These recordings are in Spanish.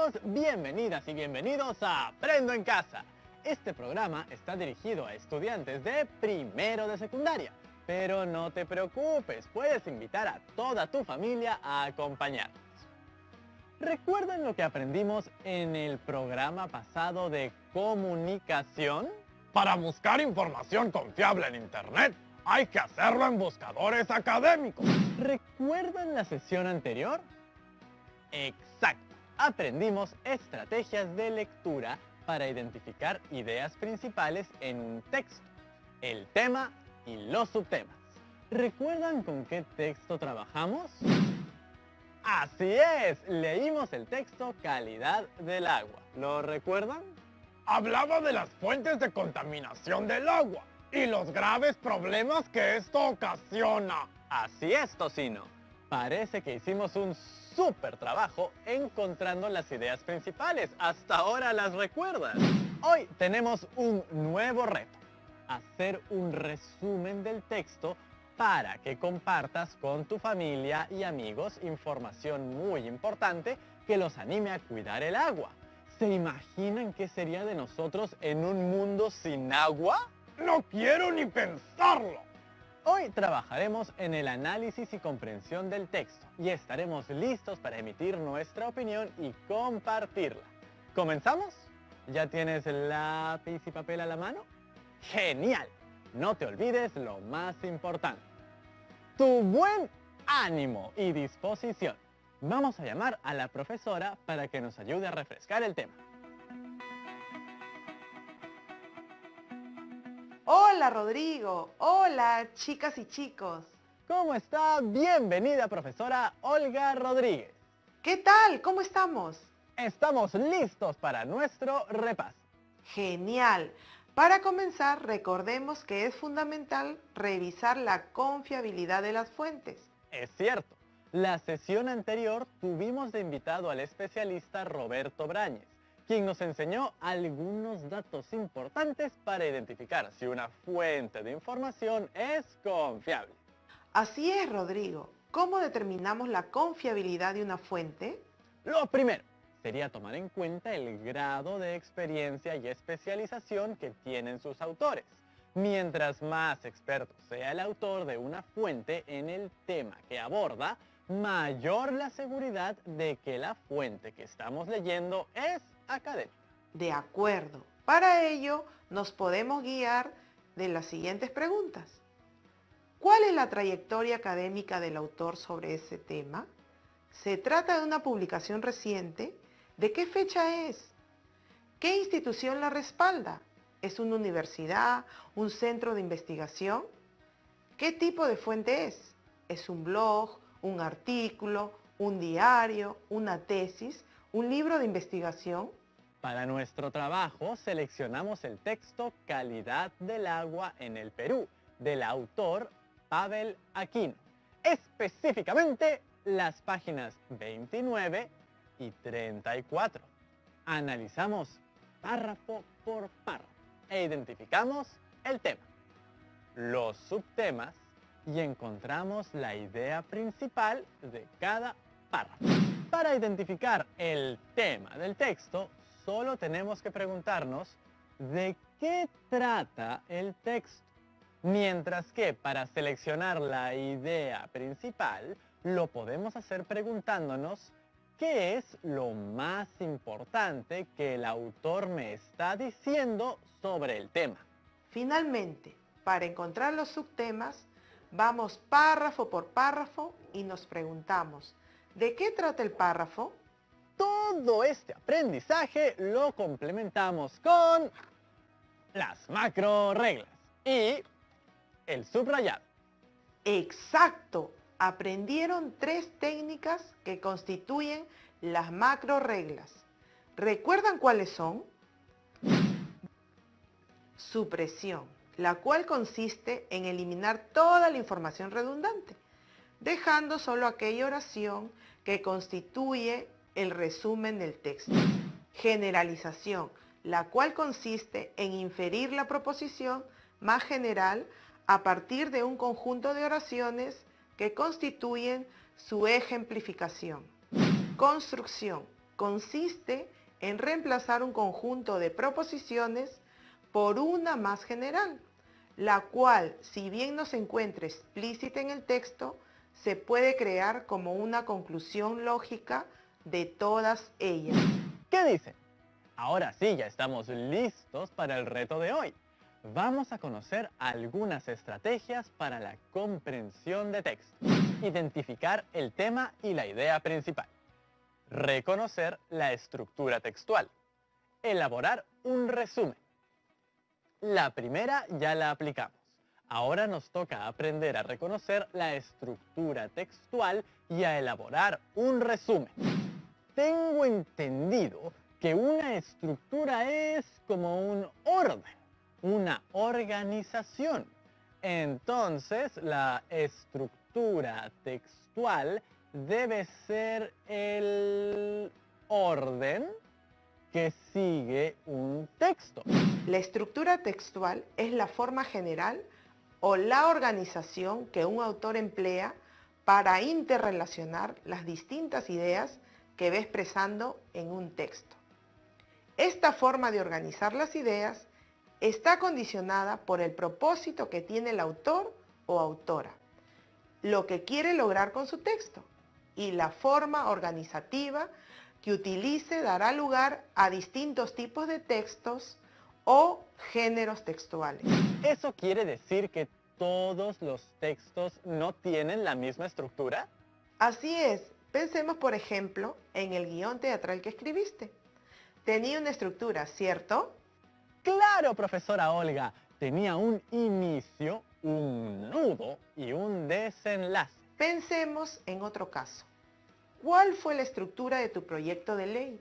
chicos, bienvenidas y bienvenidos a Aprendo en Casa. Este programa está dirigido a estudiantes de primero de secundaria. Pero no te preocupes, puedes invitar a toda tu familia a acompañarnos. ¿Recuerdan lo que aprendimos en el programa pasado de comunicación? Para buscar información confiable en Internet, hay que hacerlo en buscadores académicos. ¿Recuerdan la sesión anterior? Exacto. Aprendimos estrategias de lectura para identificar ideas principales en un texto, el tema y los subtemas. ¿Recuerdan con qué texto trabajamos? Así es, leímos el texto Calidad del agua. ¿Lo recuerdan? Hablaba de las fuentes de contaminación del agua y los graves problemas que esto ocasiona. Así es, Tocino. Parece que hicimos un súper trabajo encontrando las ideas principales. Hasta ahora las recuerdas. Hoy tenemos un nuevo reto. Hacer un resumen del texto para que compartas con tu familia y amigos información muy importante que los anime a cuidar el agua. ¿Se imaginan qué sería de nosotros en un mundo sin agua? ¡No quiero ni pensarlo! Hoy trabajaremos en el análisis y comprensión del texto y estaremos listos para emitir nuestra opinión y compartirla. ¿Comenzamos? ¿Ya tienes lápiz y papel a la mano? ¡Genial! No te olvides lo más importante. Tu buen ánimo y disposición. Vamos a llamar a la profesora para que nos ayude a refrescar el tema. Hola Rodrigo, hola chicas y chicos. ¿Cómo está? Bienvenida, profesora Olga Rodríguez. ¿Qué tal? ¿Cómo estamos? Estamos listos para nuestro repaso. Genial. Para comenzar, recordemos que es fundamental revisar la confiabilidad de las fuentes. Es cierto, la sesión anterior tuvimos de invitado al especialista Roberto Brañez, quien nos enseñó algunos datos importantes para identificar si una fuente de información es confiable. Así es, Rodrigo. ¿Cómo determinamos la confiabilidad de una fuente? Lo primero sería tomar en cuenta el grado de experiencia y especialización que tienen sus autores. Mientras más experto sea el autor de una fuente en el tema que aborda, mayor la seguridad de que la fuente que estamos leyendo es académica. De acuerdo. Para ello, nos podemos guiar de las siguientes preguntas. ¿Cuál es la trayectoria académica del autor sobre ese tema? ¿Se trata de una publicación reciente? ¿De qué fecha es? ¿Qué institución la respalda? ¿Es una universidad? ¿Un centro de investigación? ¿Qué tipo de fuente es? ¿Es un blog? ¿Un artículo? ¿Un diario? ¿Una tesis? ¿Un libro de investigación? Para nuestro trabajo seleccionamos el texto Calidad del agua en el Perú, del autor Pavel Aquino. Específicamente las páginas 29 y 34. Analizamos párrafo por párrafo e identificamos el tema, los subtemas y encontramos la idea principal de cada párrafo. Para identificar el tema del texto, solo tenemos que preguntarnos de qué trata el texto. Mientras que para seleccionar la idea principal, lo podemos hacer preguntándonos ¿qué es lo más importante que el autor me está diciendo sobre el tema? Finalmente, para encontrar los subtemas, vamos párrafo por párrafo y nos preguntamos, ¿de qué trata el párrafo? Todo este aprendizaje lo complementamos con las macro reglas y el subrayado. Exacto. Aprendieron 3 técnicas que constituyen las macro reglas. ¿Recuerdan cuáles son? Supresión, la cual consiste en eliminar toda la información redundante, dejando solo aquella oración que constituye el resumen del texto. Generalización, la cual consiste en inferir la proposición más general a partir de un conjunto de oraciones que constituyen su ejemplificación. Construcción, consiste en reemplazar un conjunto de proposiciones por una más general, la cual, si bien no se encuentra explícita en el texto, se puede crear como una conclusión lógica de todas ellas. ¿Qué dicen? Ahora sí, ya estamos listos para el reto de hoy. Vamos a conocer algunas estrategias para la comprensión de texto. Identificar el tema y la idea principal. Reconocer la estructura textual. Elaborar un resumen. La primera ya la aplicamos. Ahora nos toca aprender a reconocer la estructura textual y a elaborar un resumen. Tengo entendido que una estructura es como un orden, una organización. Entonces, la estructura textual debe ser el orden que sigue un texto. La estructura textual es la forma general o la organización que un autor emplea para interrelacionar las distintas ideas que ve expresando en un texto. Esta forma de organizar las ideas está condicionada por el propósito que tiene el autor o autora, lo que quiere lograr con su texto, y la forma organizativa que utilice dará lugar a distintos tipos de textos o géneros textuales. ¿Eso quiere decir que todos los textos no tienen la misma estructura? Así es. Pensemos, por ejemplo, en el guión teatral que escribiste. Tenía una estructura, ¿cierto? Claro, profesora Olga. Tenía un inicio, un nudo y un desenlace. Pensemos en otro caso. ¿Cuál fue la estructura de tu proyecto de ley?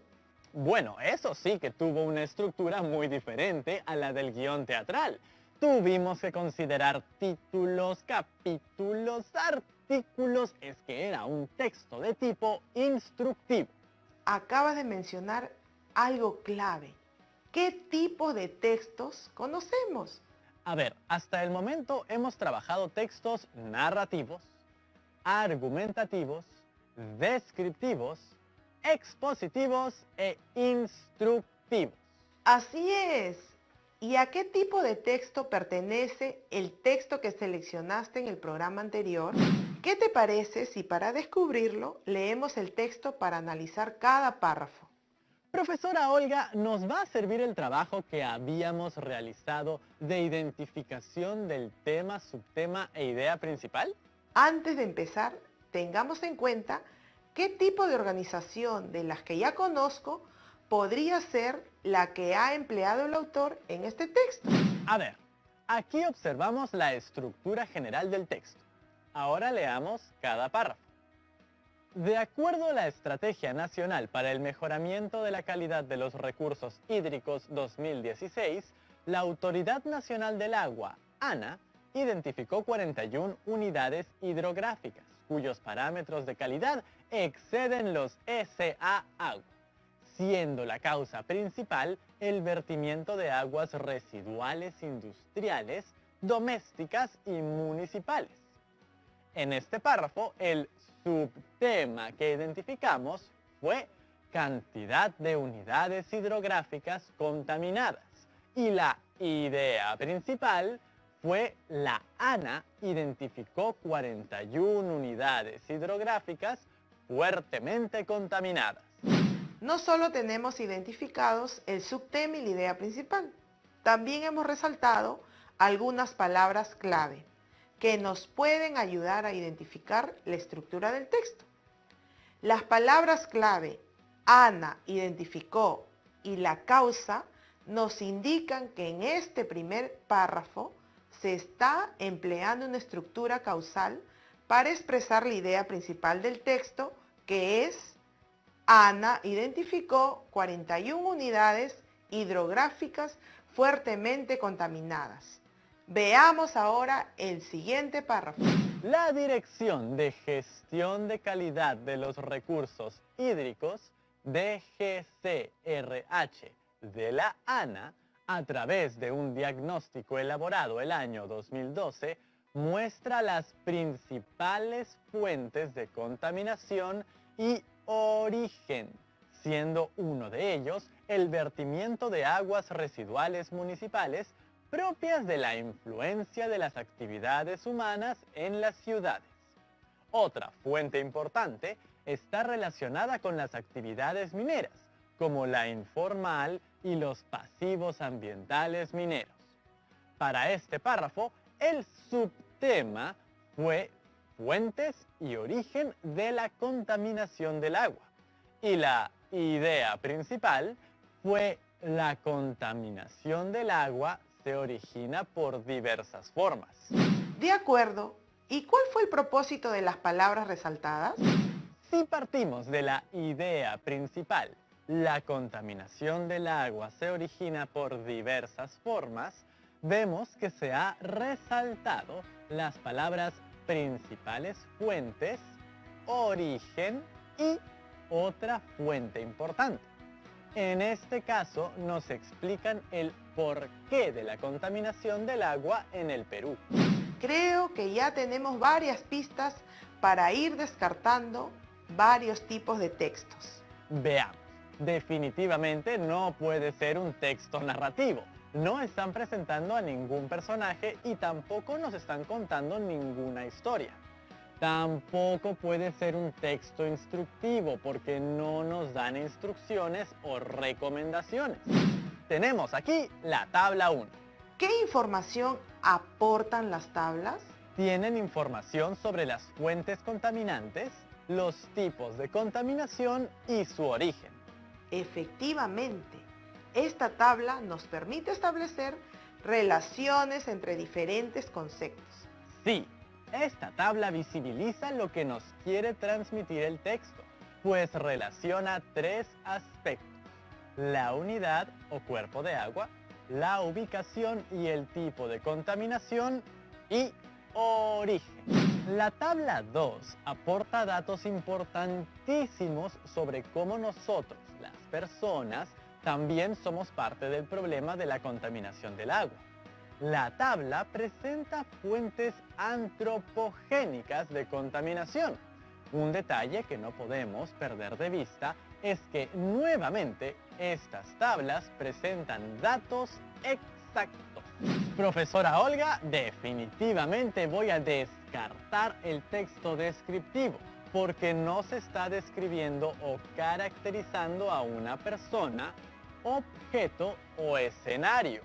Bueno, eso sí que tuvo una estructura muy diferente a la del guión teatral. Tuvimos que considerar títulos, capítulos, artículos. Es que era un texto de tipo instructivo. Acabas de mencionar algo clave. ¿Qué tipo de textos conocemos? A ver, hasta el momento hemos trabajado textos narrativos, argumentativos, descriptivos, expositivos e instructivos. Así es. ¿Y a qué tipo de texto pertenece el texto que seleccionaste en el programa anterior? ¿Qué te parece si para descubrirlo leemos el texto para analizar cada párrafo? Profesora Olga, ¿nos va a servir el trabajo que habíamos realizado de identificación del tema, subtema e idea principal? Antes de empezar, tengamos en cuenta qué tipo de organización de las que ya conozco podría ser la que ha empleado el autor en este texto. A ver, aquí observamos la estructura general del texto. Ahora leamos cada párrafo. De acuerdo a la Estrategia Nacional para el Mejoramiento de la Calidad de los Recursos Hídricos 2016, la Autoridad Nacional del Agua, ANA, identificó 41 unidades hidrográficas, cuyos parámetros de calidad exceden los SA Agua, siendo la causa principal el vertimiento de aguas residuales industriales, domésticas y municipales. En este párrafo, el subtema que identificamos fue cantidad de unidades hidrográficas contaminadas y la idea principal fue la ANA identificó 41 unidades hidrográficas fuertemente contaminadas. No solo tenemos identificados el subtema y la idea principal, también hemos resaltado algunas palabras clave que nos pueden ayudar a identificar la estructura del texto. Las palabras clave ANA identificó y la causa nos indican que en este primer párrafo se está empleando una estructura causal para expresar la idea principal del texto, que es ANA identificó 41 unidades hidrográficas fuertemente contaminadas. Veamos ahora el siguiente párrafo. La Dirección de Gestión de Calidad de los Recursos Hídricos, DGCRH, de la ANA, a través de un diagnóstico elaborado el año 2012, muestra las principales fuentes de contaminación y origen, siendo uno de ellos el vertimiento de aguas residuales municipales propias de la influencia de las actividades humanas en las ciudades. Otra fuente importante está relacionada con las actividades mineras, como la informal y los pasivos ambientales mineros. Para este párrafo, el subtema fue fuentes y origen de la contaminación del agua. Y la idea principal fue la contaminación del agua se origina por diversas formas. De acuerdo. ¿Y cuál fue el propósito de las palabras resaltadas? Si partimos de la idea principal, la contaminación del agua se origina por diversas formas, vemos que se ha resaltado las palabras principales fuentes, origen y otra fuente importante. En este caso nos explican el porqué de la contaminación del agua en el Perú. Creo que ya tenemos varias pistas para ir descartando varios tipos de textos. Veamos, definitivamente no puede ser un texto narrativo. No están presentando a ningún personaje y tampoco nos están contando ninguna historia. Tampoco puede ser un texto instructivo porque no nos dan instrucciones o recomendaciones. Tenemos aquí la tabla 1. ¿Qué información aportan las tablas? Tienen información sobre las fuentes contaminantes, los tipos de contaminación y su origen. Efectivamente, esta tabla nos permite establecer relaciones entre diferentes conceptos. Sí, esta tabla visibiliza lo que nos quiere transmitir el texto, pues relaciona tres aspectos: la unidad o cuerpo de agua, la ubicación y el tipo de contaminación y origen. La tabla 2 aporta datos importantísimos sobre cómo nosotros, las personas, también somos parte del problema de la contaminación del agua. La tabla presenta fuentes antropogénicas de contaminación. Un detalle que no podemos perder de vista es que nuevamente estas tablas presentan datos exactos. Profesora Olga, definitivamente voy a descartar el texto descriptivo porque no se está describiendo o caracterizando a una persona, objeto o escenario.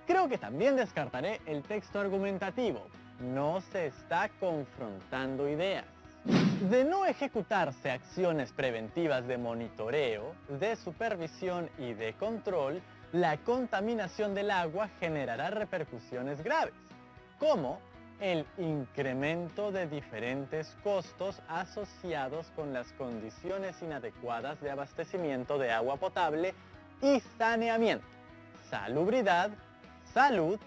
Creo que también descartaré el texto argumentativo. No se está confrontando ideas. De no ejecutarse acciones preventivas de monitoreo, de supervisión y de control, la contaminación del agua generará repercusiones graves, como el incremento de diferentes costos asociados con las condiciones inadecuadas de abastecimiento de agua potable y saneamiento, salubridad, salud,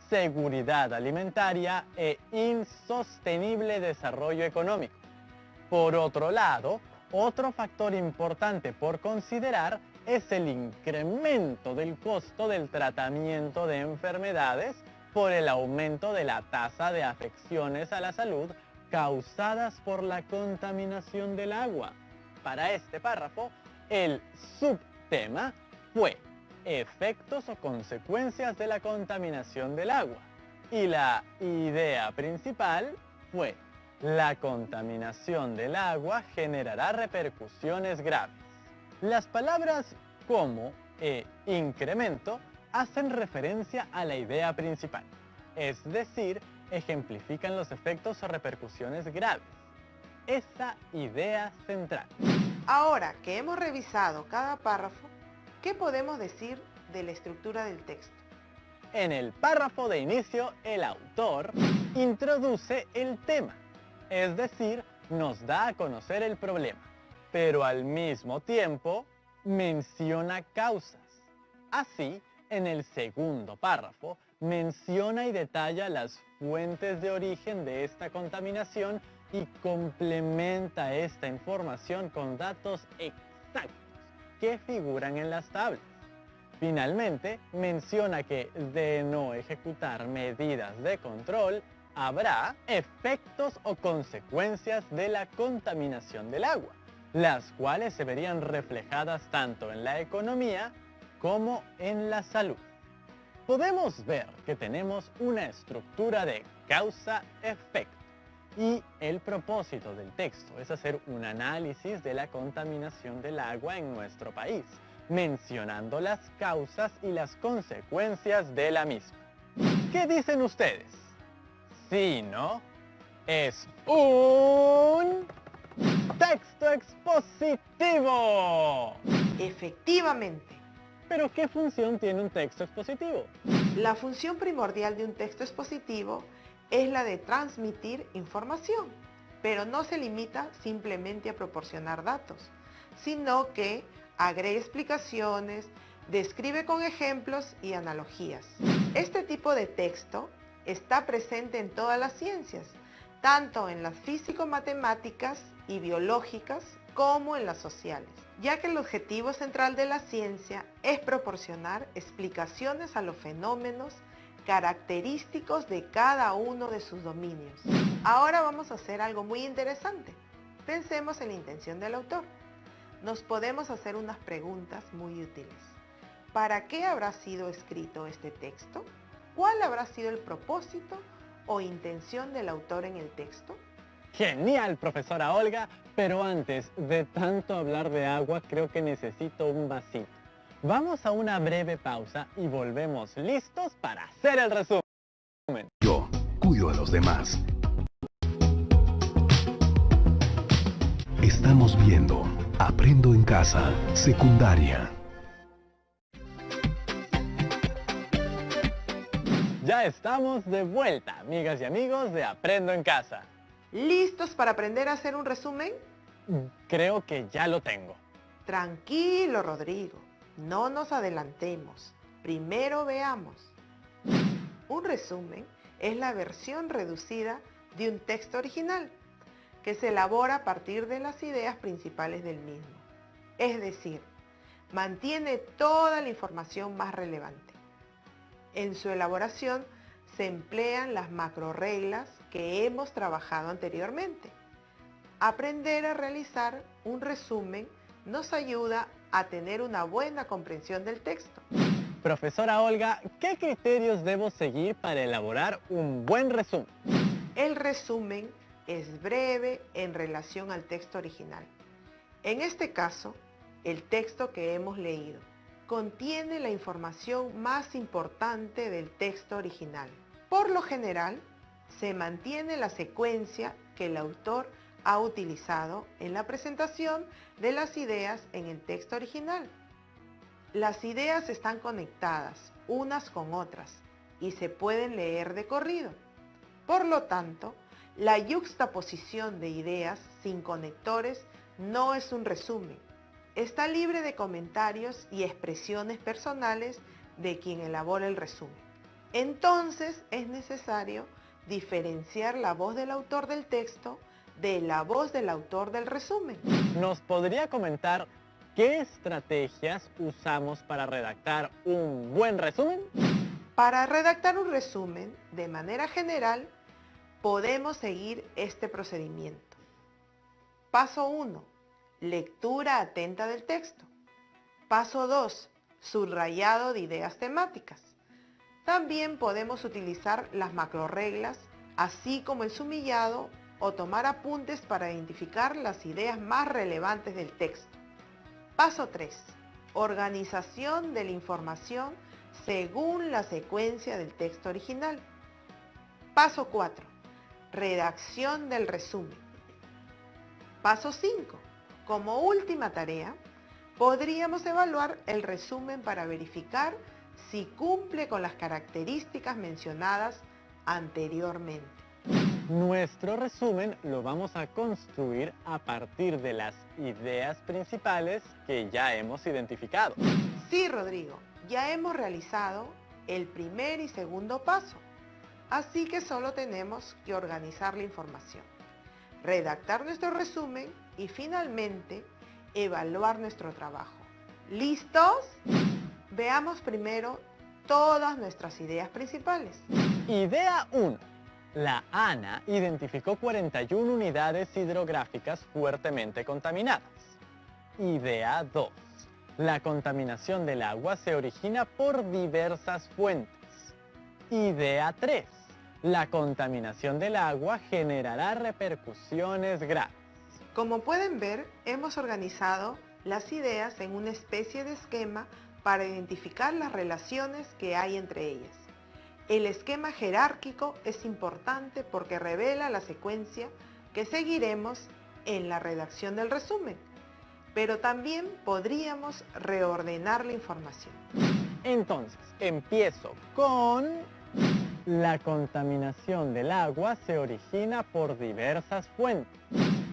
seguridad alimentaria e insostenible desarrollo económico. Por otro lado, otro factor importante por considerar es el incremento del costo del tratamiento de enfermedades por el aumento de la tasa de afecciones a la salud causadas por la contaminación del agua. Para este párrafo, el subtema fue efectos o consecuencias de la contaminación del agua y la idea principal fue la contaminación del agua generará repercusiones graves. Las palabras como e incremento hacen referencia a la idea principal, es decir, ejemplifican los efectos o repercusiones graves. Esa idea central. Ahora que hemos revisado cada párrafo, ¿qué podemos decir de la estructura del texto? En el párrafo de inicio, el autor introduce el tema, es decir, nos da a conocer el problema, pero al mismo tiempo menciona causas. Así, en el segundo párrafo, menciona y detalla las fuentes de origen de esta contaminación y complementa esta información con datos exactos que figuran en las tablas. Finalmente, menciona que de no ejecutar medidas de control, habrá efectos o consecuencias de la contaminación del agua, las cuales se verían reflejadas tanto en la economía como en la salud. Podemos ver que tenemos una estructura de causa-efecto y el propósito del texto es hacer un análisis de la contaminación del agua en nuestro país, mencionando las causas y las consecuencias de la misma. ¿Qué dicen ustedes? ¿Sí, no? Es un texto expositivo. Efectivamente, ¿Pero qué función tiene un texto expositivo? la función primordial de un texto expositivo es la de transmitir información, pero no se limita simplemente a proporcionar datos, sino que agrega explicaciones, describe con ejemplos y analogías. Este tipo de texto está presente en todas las ciencias, tanto en las físico-matemáticas y biológicas como en las sociales, ya que el objetivo central de la ciencia es proporcionar explicaciones a los fenómenos característicos de cada uno de sus dominios. Ahora vamos a hacer algo muy interesante. Pensemos en la intención del autor. Nos podemos hacer unas preguntas muy útiles. ¿Para qué habrá sido escrito este texto? ¿Cuál habrá sido el propósito o intención del autor en el texto? Genial, profesora Olga, pero antes de tanto hablar de agua, creo que necesito un vasito. Vamos a una breve pausa y volvemos listos para hacer el resumen. Yo cuido a los demás. Estamos viendo Aprendo en Casa, secundaria. Ya estamos de vuelta, amigas y amigos de Aprendo en Casa. ¿Listos para aprender a hacer un resumen? Creo que ya lo tengo. Tranquilo, Rodrigo. No nos adelantemos. Primero veamos. Un resumen es la versión reducida de un texto original que se elabora a partir de las ideas principales del mismo. Es decir, mantiene toda la información más relevante. En su elaboración se emplean las macrorreglas que hemos trabajado anteriormente. Aprender a realizar un resumen nos ayuda a tener una buena comprensión del texto. Profesora Olga, ¿qué criterios debo seguir para elaborar un buen resumen? El resumen es breve en relación al texto original. En este caso, el texto que hemos leído contiene la información más importante del texto original. Por lo general, se mantiene la secuencia que el autor ha utilizado en la presentación de las ideas en el texto original. Las ideas están conectadas unas con otras y se pueden leer de corrido. Por lo tanto, la yuxtaposición de ideas sin conectores no es un resumen. Está libre de comentarios y expresiones personales de quien elabora el resumen. Entonces es necesario diferenciar la voz del autor del texto de la voz del autor del resumen. ¿Nos podría comentar qué estrategias usamos para redactar un buen resumen? Para redactar un resumen, de manera general, podemos seguir este procedimiento. Paso 1. Lectura atenta del texto. Paso 2. Subrayado de ideas temáticas. También podemos utilizar las macrorreglas, así como el sumillado o tomar apuntes para identificar las ideas más relevantes del texto. Paso 3. Organización de la información según la secuencia del texto original. Paso 4. Redacción del resumen. Paso 5. Como última tarea, podríamos evaluar el resumen para verificar si cumple con las características mencionadas anteriormente. Nuestro resumen lo vamos a construir a partir de las ideas principales que ya hemos identificado. Sí, Rodrigo, ya hemos realizado el primer y segundo paso, así que solo tenemos que organizar la información, redactar nuestro resumen y finalmente evaluar nuestro trabajo. ¿Listos? Veamos primero todas nuestras ideas principales. Idea 1. La ANA identificó 41 unidades hidrográficas fuertemente contaminadas. Idea 2. La contaminación del agua se origina por diversas fuentes. Idea 3. La contaminación del agua generará repercusiones graves. Como pueden ver, hemos organizado las ideas en una especie de esquema para identificar las relaciones que hay entre ellas. El esquema jerárquico es importante porque revela la secuencia que seguiremos en la redacción del resumen, pero también podríamos reordenar la información. Entonces, empiezo con... La contaminación del agua se origina por diversas fuentes.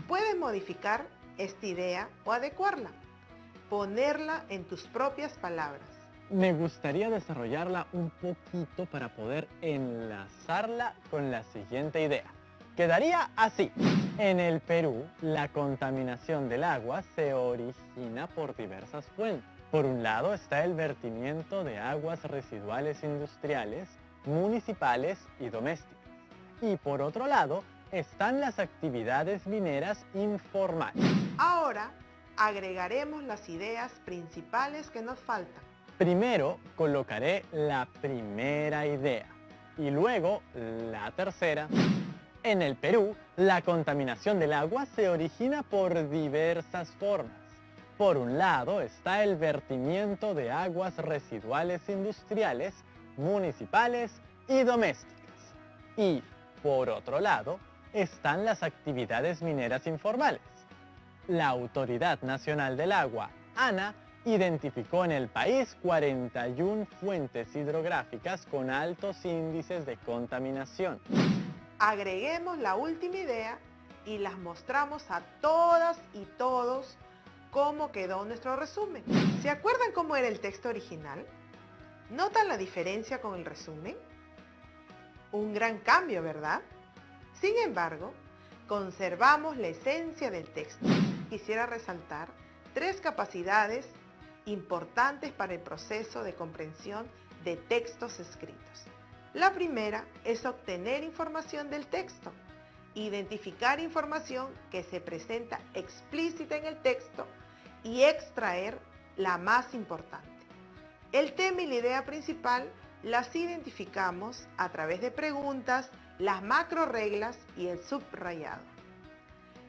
Puedes modificar esta idea o adecuarla, ponerla en tus propias palabras. Me gustaría desarrollarla un poquito para poder enlazarla con la siguiente idea. Quedaría así. En el Perú, la contaminación del agua se origina por diversas fuentes. Por un lado está el vertimiento de aguas residuales industriales, municipales y domésticas. Y por otro lado están las actividades mineras informales. Ahora agregaremos las ideas principales que nos faltan. Primero colocaré la primera idea y luego la tercera. En el Perú, la contaminación del agua se origina por diversas formas. Por un lado está el vertimiento de aguas residuales industriales, municipales y domésticas. Y, por otro lado, están las actividades mineras informales. La Autoridad Nacional del Agua, ANA, identificó en el país 41 fuentes hidrográficas con altos índices de contaminación. Agreguemos la última idea y las mostramos a todas y todos cómo quedó nuestro resumen. ¿Se acuerdan cómo era el texto original? ¿Notan la diferencia con el resumen? Un gran cambio, ¿verdad? Sin embargo, conservamos la esencia del texto. Quisiera resaltar 3 capacidades importantes para el proceso de comprensión de textos escritos. La primera es obtener información del texto, identificar información que se presenta explícita en el texto y extraer la más importante. El tema y la idea principal las identificamos a través de preguntas, las macro reglas y el subrayado.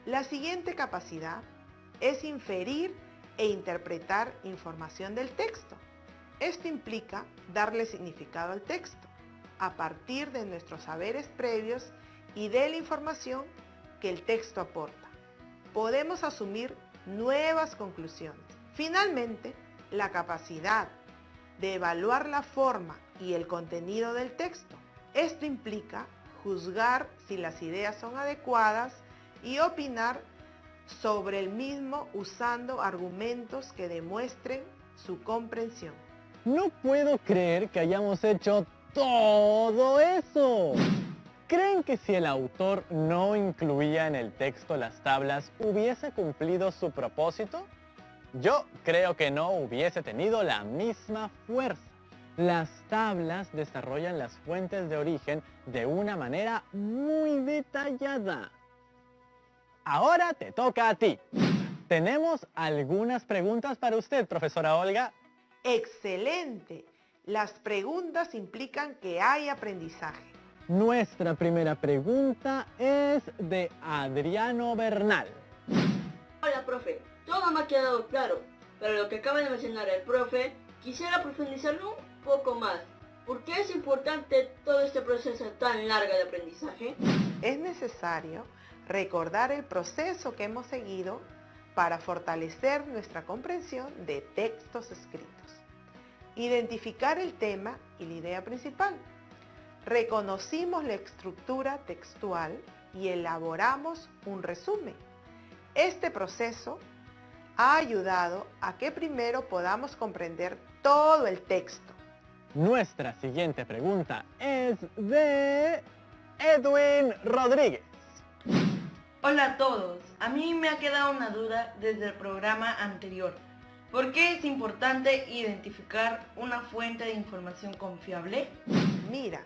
La siguiente capacidad es inferir e interpretar información del texto. Esto implica darle significado al texto a partir de nuestros saberes previos y de la información que el texto aporta. Podemos asumir nuevas conclusiones. Finalmente, la capacidad de evaluar la forma y el contenido del texto. Esto implica juzgar si las ideas son adecuadas y opinar sobre el mismo usando argumentos que demuestren su comprensión. No puedo creer que hayamos hecho todo eso. ¿Creen que si el autor no incluía en el texto las tablas, hubiese cumplido su propósito? Yo creo que no hubiese tenido la misma fuerza. Las tablas desarrollan las fuentes de origen de una manera muy detallada. Ahora te toca a ti. Tenemos algunas preguntas para usted, profesora Olga. ¡Excelente! Las preguntas implican que hay aprendizaje. Nuestra primera pregunta es de Adriano Bernal. Hola, profe. Todo me ha quedado claro, pero lo que acaba de mencionar el profe, quisiera profundizarlo un poco más. ¿Por qué es importante todo este proceso tan largo de aprendizaje? Es necesario recordar el proceso que hemos seguido para fortalecer nuestra comprensión de textos escritos. Identificar el tema y la idea principal. Reconocimos la estructura textual y elaboramos un resumen. Este proceso ha ayudado a que primero podamos comprender todo el texto. Nuestra siguiente pregunta es de Edwin Rodríguez. Hola a todos, a mí me ha quedado una duda desde el programa anterior. ¿Por qué es importante identificar una fuente de información confiable? Mira,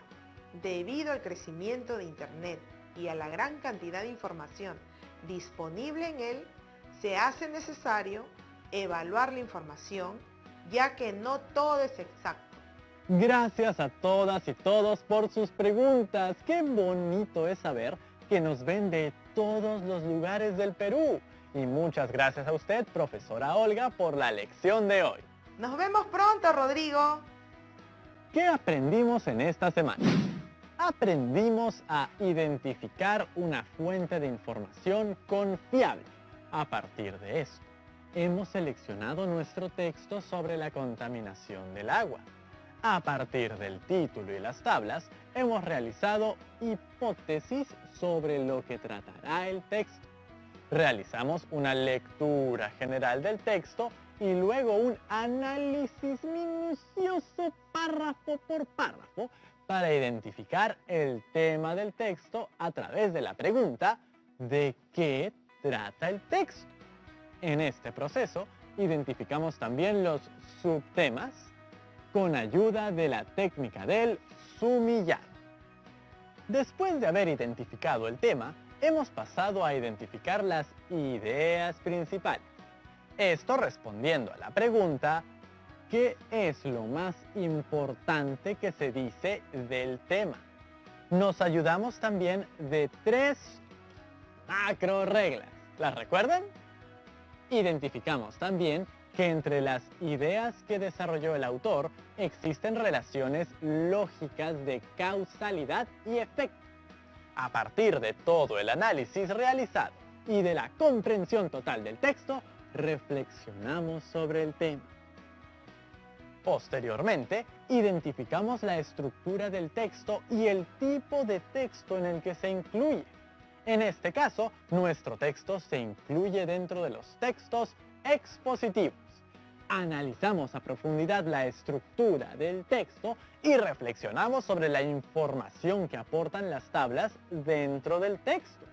Debido al crecimiento de Internet y a la gran cantidad de información disponible en él, se hace necesario evaluar la información, ya que no todo es exacto. Gracias a todas y todos por sus preguntas. Qué bonito es saber que nos ven de todos los lugares del Perú. Y muchas gracias a usted, profesora Olga, por la lección de hoy. Nos vemos pronto, Rodrigo. ¿Qué aprendimos en esta semana? Aprendimos a identificar una fuente de información confiable. A partir de esto, hemos seleccionado nuestro texto sobre la contaminación del agua. A partir del título y las tablas, hemos realizado hipótesis sobre lo que tratará el texto. Realizamos una lectura general del texto y luego un análisis minucioso párrafo por párrafo para identificar el tema del texto a través de la pregunta ¿de qué trata el texto? En este proceso, identificamos también los subtemas con ayuda de la técnica del sumillado. Después de haber identificado el tema, hemos pasado a identificar las ideas principales. Esto respondiendo a la pregunta, ¿qué es lo más importante que se dice del tema? Nos ayudamos también de 3 macro reglas. ¿Las recuerdan? Identificamos también que entre las ideas que desarrolló el autor existen relaciones lógicas de causalidad y efecto. A partir de todo el análisis realizado y de la comprensión total del texto, reflexionamos sobre el tema. Posteriormente, identificamos la estructura del texto y el tipo de texto en el que se incluye. En este caso, nuestro texto se incluye dentro de los textos expositivos. Analizamos a profundidad la estructura del texto y reflexionamos sobre la información que aportan las tablas dentro del texto.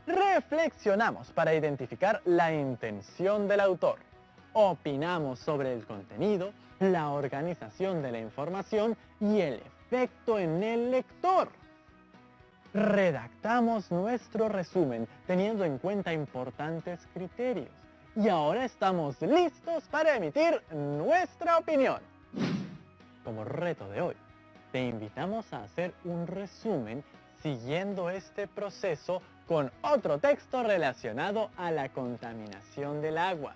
Reflexionamos para identificar la intención del autor. Opinamos sobre el contenido, la organización de la información y el efecto en el lector. Redactamos nuestro resumen teniendo en cuenta importantes criterios. Y ahora estamos listos para emitir nuestra opinión. Como reto de hoy, te invitamos a hacer un resumen siguiendo este proceso con otro texto relacionado a la contaminación del agua.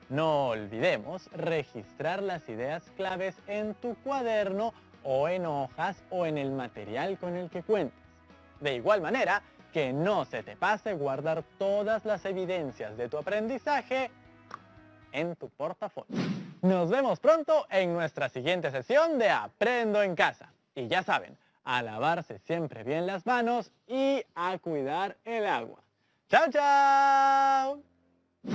No olvidemos registrar las ideas claves en tu cuaderno o en hojas o en el material con el que cuentes. De igual manera, que no se te pase guardar todas las evidencias de tu aprendizaje en tu portafolio. Nos vemos pronto en nuestra siguiente sesión de Aprendo en Casa. Y ya saben, a lavarse siempre bien las manos y a cuidar el agua. ¡Chao, chao!